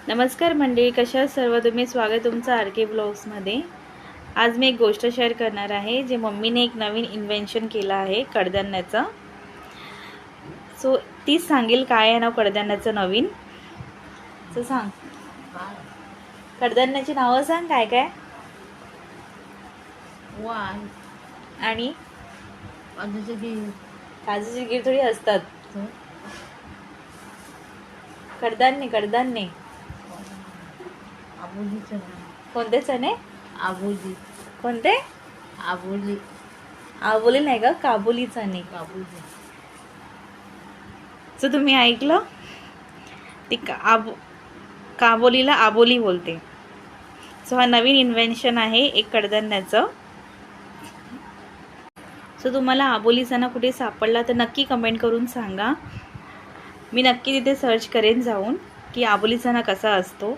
नमस्कार मंडळी, कशा आहात सर्व तुम्ही? स्वागत तुमचं आर के ब्लॉग्समध्ये। आज मी एक गोष्ट शेअर करणार आहे जे मम्मीने एक नवीन इन्व्हेन्शन केलं आहे कडधान्याचं। सो तीच सांगेल काय आहे नाव कडधान्याचं नवीन। सो सांग, कडधान्याची नावं सांग काय काय। वाल आणि काजूची गिर काजूची गिर थोडी असतात। कडधान्य कडधान्य आबोली चना कोणते चणे? आबोली कोणते? आबोली आबोली नाही का, काबुली चणे। काबुली सो तुम्ही ऐकलं, ती काबोलीला आबोली बोलते। सो हा नवीन इन्व्हेन्शन आहे एक कडधान्याचं। सो तुम्हाला आबोली चणा कुठे सापडला तर नक्की कमेंट करून सांगा। मी नक्की तिथे सर्च करेन जाऊन की आबोली चणा कसा असतो।